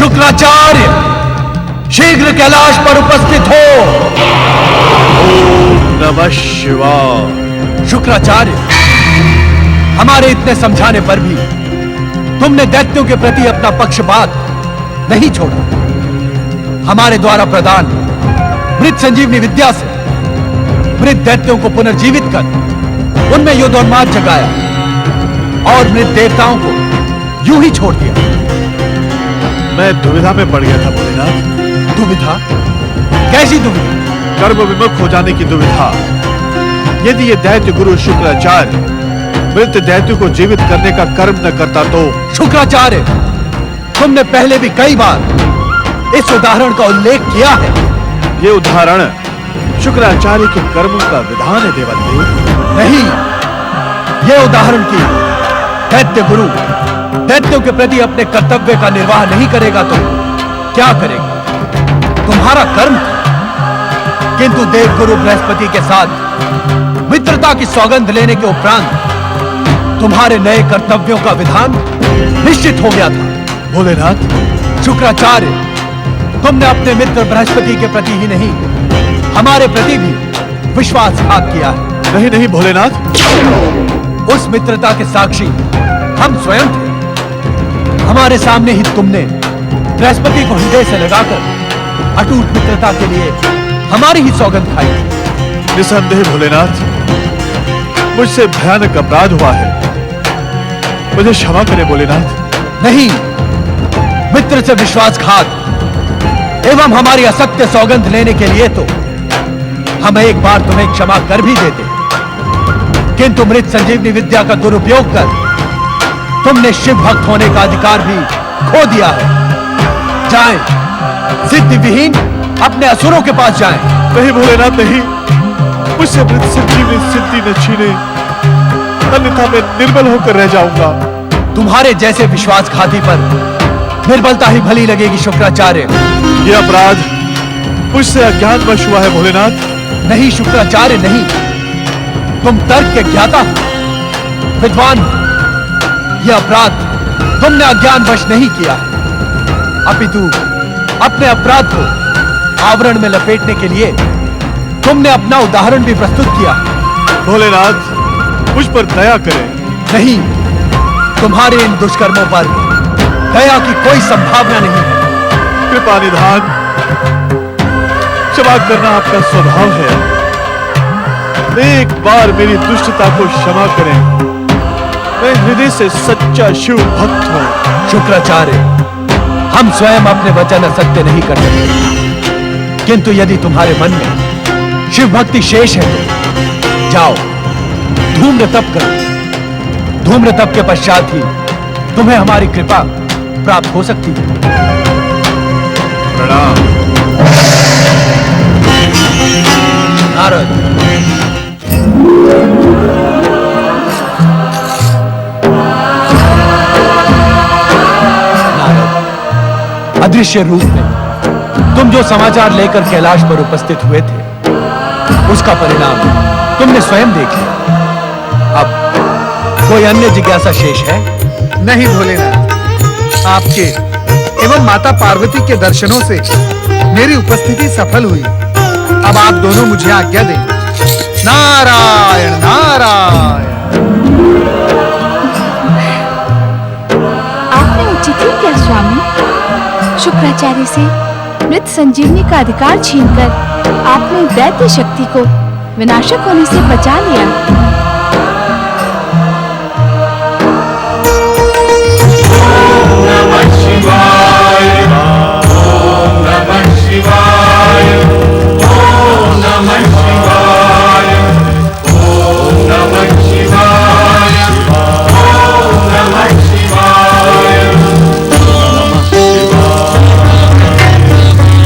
शुक्राचार्य, शीघ्र कैलाश पर उपस्थित हो। ओम नमः शिवाय। शुक्राचार्य, हमारे इतने समझाने पर भी तुमने दैत्यों के प्रति अपना पक्षपात नहीं छोड़ा। हमारे द्वारा प्रदान मृत संजीवनी विद्या से मृत दैत्यों को पुनर्जीवित कर उनमें युद्धोन्माद जगाया और मृत देवताओं को यूं ही छोड़ दिया। मैं दुविधा में पड़ गया था भोलेनाथ। दुविधा? कैसी दुविधा? कर्म विमुख हो जाने की दुविधा। यदि ये दैत्य गुरु शुक्राचार्य मृत दैत्य को जीवित करने का कर्म न करता तो। शुक्राचार्य, तुमने पहले भी कई बार इस उदाहरण का उल्लेख किया है। ये उदाहरण शुक्राचार्य के कर्मों का विधान है देवदेव। नहीं, यह उदाहरण की दैत्य गुरु दैत्यों के प्रति अपने कर्तव्य का निर्वाह नहीं करेगा तो क्या करेगा? तुम्हारा कर्म था। किंतु देवगुरु बृहस्पति के साथ मित्रता की सौगंध लेने के उपरांत तुम्हारे नए कर्तव्यों का विधान निश्चित हो गया था। भोलेनाथ, शुक्राचार्य, तुमने अपने मित्र बृहस्पति के प्रति ही नहीं, हमारे प्रति भी विश्वासघात किया है। नहीं नहीं भोलेनाथ, उस मित्रता के साक्षी हम स्वयं थे। हमारे सामने ही तुमने बृहस्पति को हृदय से लगाकर अटूट मित्रता के लिए हमारी ही सौगंध खाई। निसंदेह भोलेनाथ, मुझसे भयानक अपराध हुआ है, मुझे क्षमा करें भोलेनाथ। नहीं, मित्र से विश्वासघात एवं हमारी असत्य सौगंध लेने के लिए तो हम एक बार तुम्हें क्षमा कर भी देते, किंतु मृत संजीवनी विद्या का दुरुपयोग कर तुमने शिव भक्त होने का अधिकार भी खो दिया है। जाएं, सिद्धि विहीन अपने असुरों के पास जाएं। नहीं भोलेनाथ, नहीं, मुझसे मृत संजीवनी सिद्धि न छीने, अन्यथा मैं निर्बल होकर रह जाऊंगा। तुम्हारे जैसे विश्वासघाती पर निर्बलता ही भली लगेगी शुक्राचार्य। यह अपराध मुझसे अज्ञानवश हुआ है भोलेनाथ। नहीं शुक्राचार्य, नहीं, तुम तर्क के ज्ञाता हो, विद्वान हो। यह अपराध तुमने अज्ञानवश नहीं किया, अपितु अपने अपराध को आवरण में लपेटने के लिए तुमने अपना उदाहरण भी प्रस्तुत किया। भोलेनाथ, मुझ पर दया करें। नहीं, तुम्हारे इन दुष्कर्मों पर दया की कोई संभावना नहीं है। कृपा निधान, क्षमा करना आपका स्वभाव है। एक बार मेरी दुष्टता को क्षमा करें। मैं हृदय से सच्चा शिव भक्त हूं। शुक्राचार्य, हम स्वयं अपने वचन असत्य नहीं कर सकते, किंतु यदि तुम्हारे मन में शिव भक्ति शेष है तो जाओ, धूम्र तप करो। धूम्र तप के पश्चात ही तुम्हें हमारी कृपा प्राप्त हो सकती है। प्रणाम। नारद, अदृश्य रूप में तुम जो समाचार लेकर कैलाश पर उपस्थित हुए थे, उसका परिणाम तुमने स्वयं देख लिया। अब कोई अन्य जिज्ञासा शेष है? नहीं भोलेनाथ, आपके एवं माता पार्वती के दर्शनों से मेरी उपस्थिति सफल हुई। अब आप दोनों मुझे आज्ञा दें। नारायण नारायण। आपने उचित ही किया स्वामी। शुक्राचार्य से मृत संजीवनी का अधिकार छीनकर आपने दैत्य शक्ति को विनाशक होने से बचा लिया। ओम नमः शिवाय, ओम नमः शिवाय, ओम नमः शिवाय, ओम नमः शिवाय, ओम नमः शिवाय।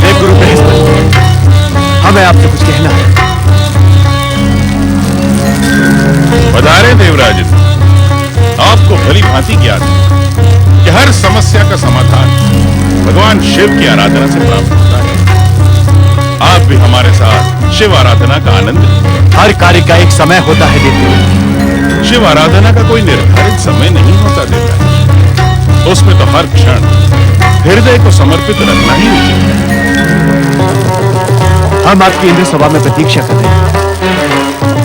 हे गुरु बृहस्पति, हमें आपसे कुछ कहना है। पधारे देवराज, आपको भली भांति ज्ञात है कि हर समस्या का समाधान भगवान शिव की आराधना से प्राप्त होता है। आप भी हमारे साथ शिव आराधना का आनंद लें। हर कार्य का एक समय होता है देवदेव। शिव आराधना का कोई निर्धारित समय नहीं होता देवराज। उसमें तो हर क्षण हृदय को समर्पित रखना ही उचित है। हम आपकी इंद्र सभा में प्रतीक्षा कर रहे हैं।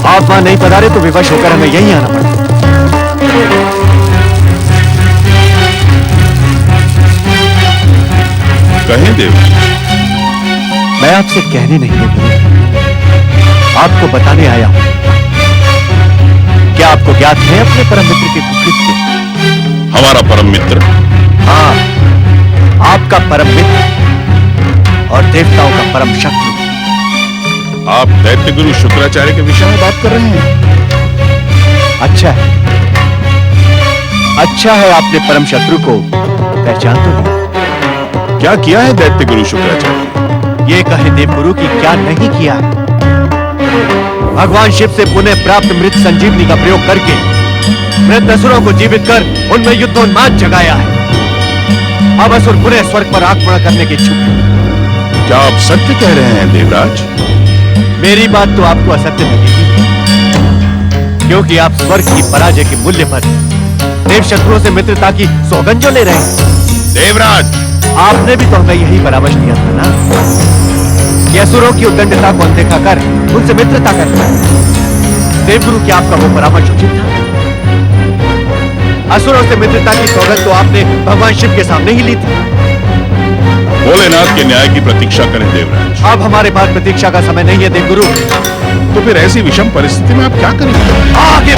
आप वहां नहीं पधारे तो विवश होकर हमें यहीं आना पड़ा। कहें देवराज। मैं आपसे कहने नहीं है गुरु, आपको बताने आया हूं। क्या आपको ज्ञात है अपने परम मित्र के कुकृत्य? हमारा परम मित्र? हाँ, आपका परम मित्र और देवताओं का परम शत्रु। आप दैत्य गुरु शुक्राचार्य के विषय में बात कर रहे हैं? अच्छा है, अच्छा है आपने परम शत्रु को पहचान तो लिया। क्या किया है दैत्य गुरु शुक्राचार्य? ये कहे देवगुरु की क्या नहीं किया है। भगवान शिव से पुनः प्राप्त मृत संजीवनी का प्रयोग करके मृत असुरों को जीवित कर उनमें युद्धोन्माद जगाया है। अब असुर पुनः स्वर्ग पर आक्रमण करने के इच्छुक हैं। क्या आप सत्य कह रहे हैं देवराज? मेरी बात तो आपको असत्य लगेगी, क्योंकि आप स्वर्ग की पराजय के मूल्य पर देव शत्रुओं से मित्रता की सौगंध जो ले रहे हैं। देवराज, आपने भी तो हमें यही परामर्श दिया था ना कि असुरों की उद्दंडता को अनदेखा कर उनसे मित्रता करना। देवगुरु, क्या आपका वो परामर्श उचित था? असुरों से मित्रता की सौगंध तो आपने भगवान शिव के सामने ही ली थी। भोलेनाथ के न्याय की प्रतीक्षा करें देवराज। अब हमारे पास प्रतीक्षा का समय नहीं है देवगुरु। तो फिर ऐसी विषम परिस्थिति में आप क्या करेंगे? आगे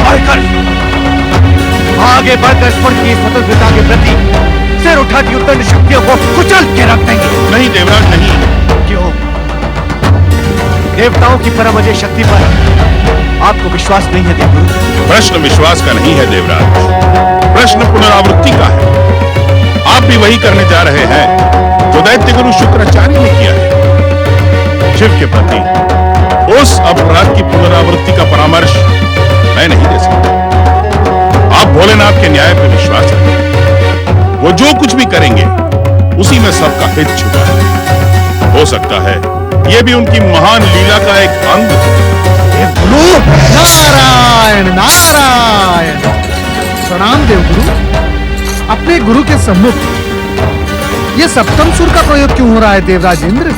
बढ़कर स्वर्ग की स्वतंत्रता के प्रति सिर उठाती उद्दंड शक्तियों को कुचल के रख देंगे। नहीं देवराज, नहीं। क्यों? देवताओं की परम अजय शक्ति पर आपको विश्वास नहीं है देवगुरु? प्रश्न विश्वास का नहीं है देवराज, प्रश्न पुनरावृत्ति का है। आप भी वही करने जा रहे हैं जो दैत्य गुरु शुक्राचार्य ने किया है। शिव के प्रति उस अपराध की पुनरावृत्ति का परामर्श मैं नहीं दे सकता। आप भोलेनाथ के न्याय पर विश्वास रखें। वो जो कुछ भी करेंगे उसी में सबका हित छुपा है। हो सकता है ये भी उनकी महान लीला का एक अंग है। नारायण नारायण। प्रणाम देवगुरु। अपने गुरु के सम्मुख ये सप्तम सुर का प्रयोग क्यों हो रहा है देवराज इंद्र?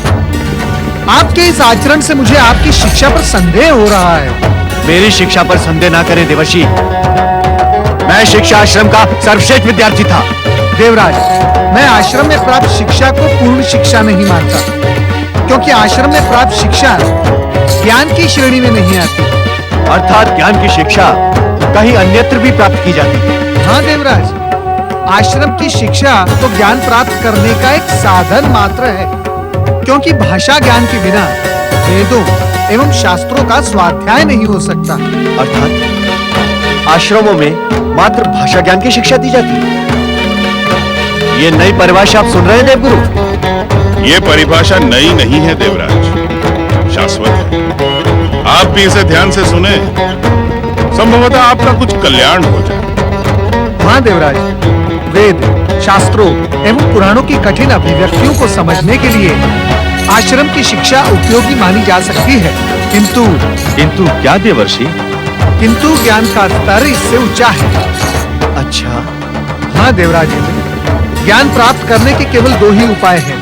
आपके इस आचरण से मुझे आपकी शिक्षा पर संदेह हो रहा है। मेरी शिक्षा पर संदेह ना करें देवर्षि। मैं शिक्षा आश्रम का सर्वश्रेष्ठ विद्यार्थी था। देवराज, मैं आश्रम में प्राप्त शिक्षा को पूर्ण शिक्षा नहीं मानता, क्योंकि आश्रम में प्राप्त शिक्षा ज्ञान की श्रेणी में नहीं आती। अर्थात ज्ञान की शिक्षा कहीं अन्यत्र भी प्राप्त की जाती है। हाँ देवराज, आश्रम की शिक्षा तो ज्ञान प्राप्त करने का एक साधन मात्र है, क्योंकि भाषा ज्ञान के बिना वेदों एवं शास्त्रों का स्वाध्याय नहीं हो सकता। अर्थात आश्रमों में मात्र भाषा ज्ञान की शिक्षा दी जाती है। ये नई परिभाषा आप सुन रहे हैं देवगुरु? ये परिभाषा नई नहीं है देवराज, शाश्वत है। आप भी इसे ध्यान से सुने, संभवतः आपका कुछ कल्याण हो जाए। हाँ देवराज, वेद, शास्त्रों एवं पुराणों की कठिन अभिव्यक्तियों को समझने के लिए आश्रम की शिक्षा उपयोगी मानी जा सकती है, किंतु क्या देवर्षि? किंतु ज्ञान का स्तर इससे ऊंचा है। अच्छा, हाँ देवराज इंद्र, ज्ञान प्राप्त करने के केवल दो ही उपाय हैं।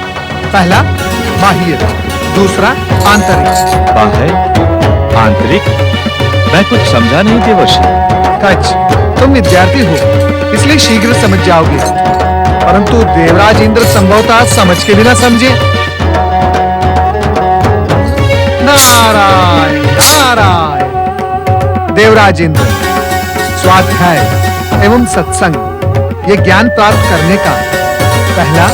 पहला बाह्य, दूसरा आंतरिक। बाह्य, आंतरिक? मैं कुछ समझा नहीं देवर्षि। कच, तुम विद्यार्थी हो इसलिए शीघ्र समझ जाओगे, परंतु देवराज इंद्र संभवतः समझ के बिना समझे। नारायण नारायण। देवराज इंद्र, स्वाध्याय एवं सत्संग ये ज्ञान प्राप्त करने का पहला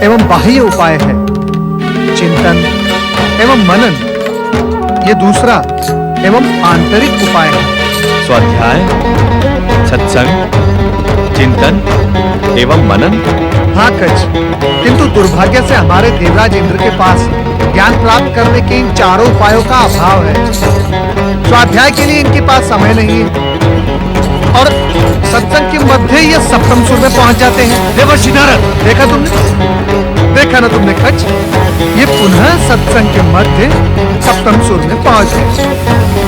एवं बाह्य उपाय है। चिंतन एवं मनन ये दूसरा एवं आंतरिक उपाय है। स्वाध्याय, सत्संग, चिंतन एवं मनन। हाँ कच, किंतु दुर्भाग्य से हमारे देवराज इंद्र के पास ज्ञान प्राप्त करने के इन चारों उपायों का अभाव है। स्वाध्याय के लिए इनके पास समय नहीं है और सत्संग के मध्य ये सप्तम सुर में पहुंच जाते हैं। देवर्षि नारद, देखा ना तुमने कच, ये पुनः सत्संग के मध्य सप्तम सुर में पहुंच गए।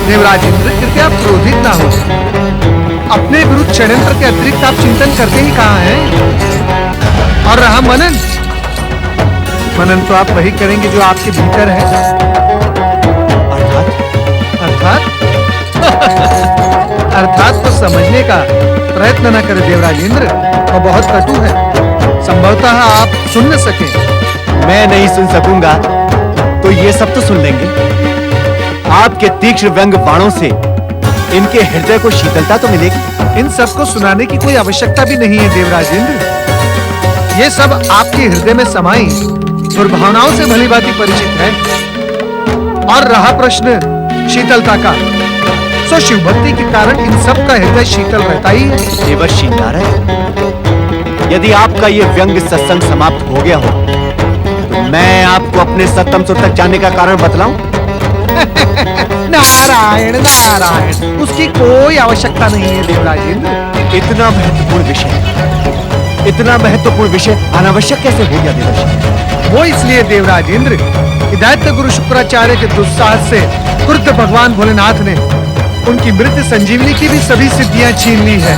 देवराज इंद्र, कृपया क्रोधित ना हो। अपने गुरु षड्यंत्र के अतिरिक्त आप चिंतन करते ही कहाँ हैं? और रहा मनन, मनन तो आप वही करेंगे जो आपके भीतर है। अर्थात अर्थात को समझने का प्रयत्न न करें देवराजेंद्र, वो बहुत कटु है। संभवतः आप सुन न सके। मैं नहीं सुन सकूंगा तो ये सब तो सुन लेंगे। आपके तीक्ष्ण व्यंग बाणों से इनके हृदय को शीतलता तो मिलेगी। इन सबको सुनाने की कोई आवश्यकता भी नहीं है देवराजेंद्र। ये सब आपके हृदय में समाई दुर्भावनाओं से भलीभांति परिचित है। और रहा प्रश्न शीतलता का, सो शिव भक्ति के कारण इन सब का हृदय शीतल रहता ही है। देवर्षि नारद, यदि आपका ये व्यंग सत्संग समाप्त हो गया हो तो मैं आपको अपने सत्तम सुर तक जाने का कारण बतलाऊं? नारायण नारायण, उसकी कोई आवश्यकता नहीं है देवराजेंद्र। इतना महत्वपूर्ण विषय अनावश्यक कैसे हो गया देवर्षि? वो इसलिए देवराजेंद्र कि दैत्य गुरु शुक्राचार्य के दुस्साहस से क्रुद्ध भगवान भोलेनाथ ने उनकी मृत संजीवनी की भी सभी सिद्धियां छीन ली है।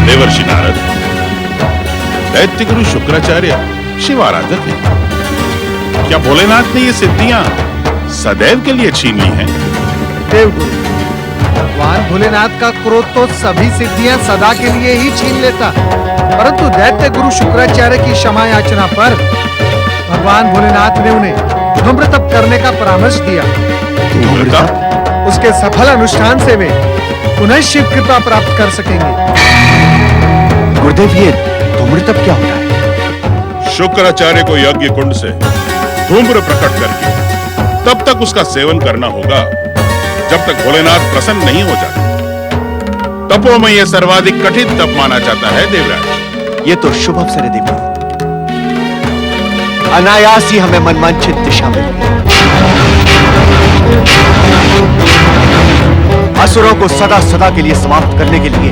देवर्षि नारद, दैत्य गुरु शुक्राचार्य शिव आराधक है। क्या भोलेनाथ ने ये सिद्धियां सदैव के लिए छीन ली हैं? देवगुरु, भगवान भोलेनाथ का क्रोध तो सभी सिद्धियां सदा के लिए ही छीन लेता, परंतु दैत्य गुरु शुक्राचार्य की क्षमा याचना पर भगवान भोलेनाथ ने उन्हें धूम्र तप करने का परामर्श दिया। उसके सफल अनुष्ठान से वे पुनः शिव कृपा प्राप्त कर सकेंगे। गुरुदेव, ये धूम्र तप क्या होता है? शुक्राचार्य को यज्ञ कुंड से धूम्र प्रकट करके तब तक उसका सेवन करना होगा जब तक भोलेनाथ प्रसन्न नहीं हो जाते। तपों में यह सर्वाधिक कठिन तप माना जाता है देवराज। ये तो शुभ अवसर है देवगुरु। अनायास ही हमें मनवांछित दिशा मिल गई। असुरों को सदा सदा के लिए समाप्त करने के लिए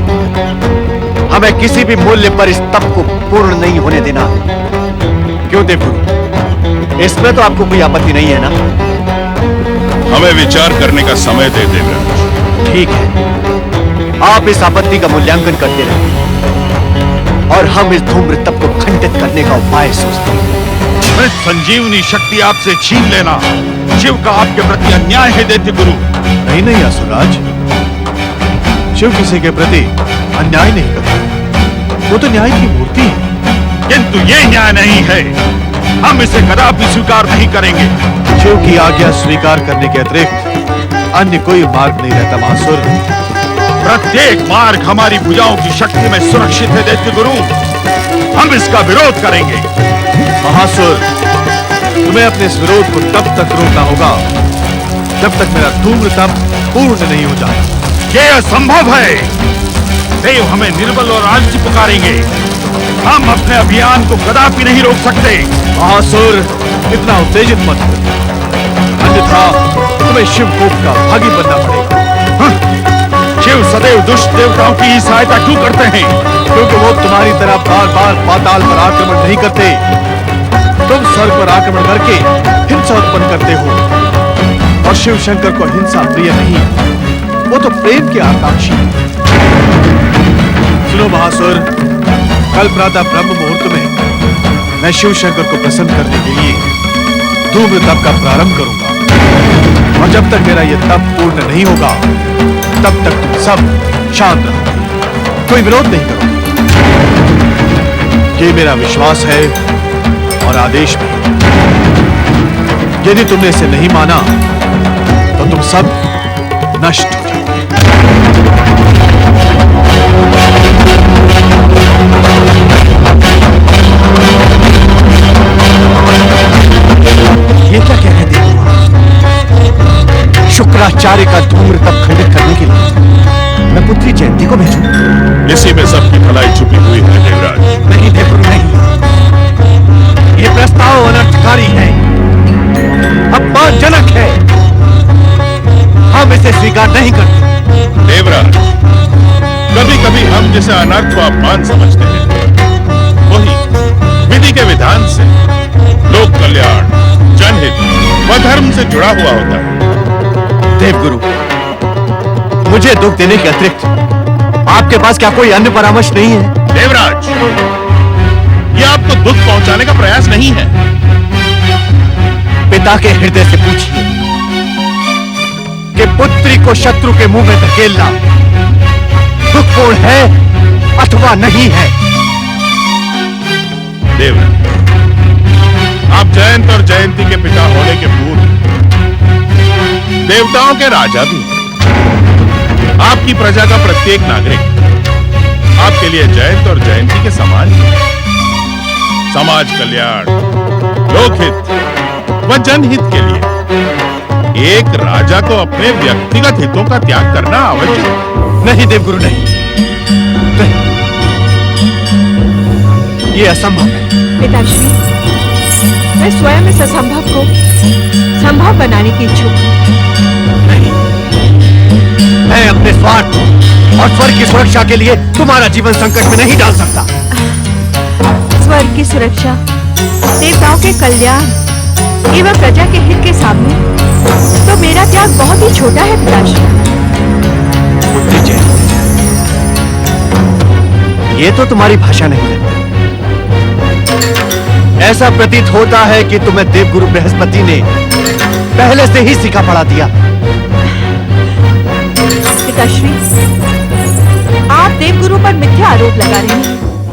हमें किसी भी मूल्य पर इस तप को पूर्ण नहीं होने देना। क्यों देवगुरु, इसमें तो आपको कोई आपत्ति नहीं है ना? हमें विचार करने का समय दे देवराज। ठीक है, आप इस आपत्ति का मूल्यांकन करते रहें और हम इस धूम्र तप को खंडित करने का उपाय सोचते हैं। मृत संजीवनी शक्ति आपसे छीन लेना शिव का आपके प्रति अन्याय है दैत्य गुरु। नहीं नहीं असुरराज, शिव किसी के प्रति अन्याय नहीं करता। वो तो न्याय की मूर्ति है। किंतु ये न्याय नहीं है, हम इसे कदापि स्वीकार नहीं करेंगे। शिव की आज्ञा स्वीकार करने के अतिरिक्त अन्य कोई मार्ग नहीं रहता महासुर। प्रत्येक मार्ग हमारी भुजाओं की शक्ति में सुरक्षित है दैत्य गुरु। हम इसका विरोध करेंगे। महासुर, तुम्हें अपने इस विरोध को तब तक रोकना होगा जब तक मेरा धूम्र तप पूर्ण नहीं हो जाए। ये असंभव है। देव हमें निर्बल और आलसी पुकारेंगे। हम अपने अभियान को कदापि नहीं रोक सकते। महासुर, इतना उत्तेजित मत हो, अन्यथा तुम्हें शिव कोप का भागी बनना पड़ेगा। शिव सदैव दुष्ट देवताओं की ही सहायता क्यों करते हैं? क्योंकि वो तुम्हारी तरह बार बार पाताल पर आक्रमण नहीं करते। तुम स्वर्ग पर आक्रमण करके हिंसा उत्पन्न करते हो और शिव शंकर को हिंसा प्रिय नहीं, वो तो प्रेम के आकांक्षी है। सुनो महासुर, कल प्रातः ब्रह्म मुहूर्त में मैं शिव शंकर को प्रसन्न करने के लिए धूम्र तप का प्रारंभ करूंगा और जब तक मेरा यह तप पूर्ण नहीं होगा तब तक तुम सब शांत रहोगे, कोई विरोध नहीं करोगे। ये मेरा विश्वास है और आदेश भी। यदि तुमने इसे नहीं माना तो तुम सब नष्ट हो जाओगे। ये क्या कह रहे हैं देवगुरु? शुक्राचार्य का धूम्र तप खंडित करने के लिए मैं पुत्री जयंती को भेजूं? इसी में सबकी भलाई छुपी हुई है देवराज। नहीं देवगुरु, नहीं। ये प्रस्ताव अनर्थकारी है, अपमानजनक है। हम इसे स्वीकार नहीं करते। देवराज, कभी कभी हम जिसे अनर्थ व अपमान समझते हैं वही विधि के विधान से लोक कल्याण, जनहित व धर्म से जुड़ा हुआ होता है। देवगुरु, मुझे दुख देने के अतिरिक्त आपके पास क्या कोई अन्य परामर्श नहीं है? देवराज, आपको दुख पहुंचाने का प्रयास नहीं है। पिता के हृदय से पूछिए कि पुत्री को शत्रु के मुंह में धकेलना दुखपूर्ण है अथवा नहीं है। देवराज, आप जयंत और जयंती के पिता होने के पूर्व देवताओं के राजा भी हैं। आपकी प्रजा का प्रत्येक नागरिक आपके लिए जयंत और जयंती के समान ही है। समाज कल्याण, लोकहित व जनहित के लिए एक राजा को अपने व्यक्तिगत हितों का त्याग करना आवश्यक है। नहीं देवगुरु, नहीं, ये असंभव है। पिताश्री, मैं स्वयं इस असंभव को संभव बनाने की इच्छुक हूँ। नहीं, मैं अपने स्वार्थ और स्वर्ग की सुरक्षा के लिए तुम्हारा जीवन संकट में नहीं डाल सकता। स्वर्ग की सुरक्षा, देवताओं के कल्याण एवं प्रजा के हित के सामने तो मेरा त्याग बहुत ही छोटा है पिताश्री। पुत्री जय, ये तो तुम्हारी भाषा नहीं लगती। ऐसा प्रतीत होता है कि तुम्हें देवगुरु बृहस्पति ने पहले से ही सीखा पढ़ा दिया। पिताश्री, आप देवगुरु पर मिथ्या आरोप लगा रहे हैं।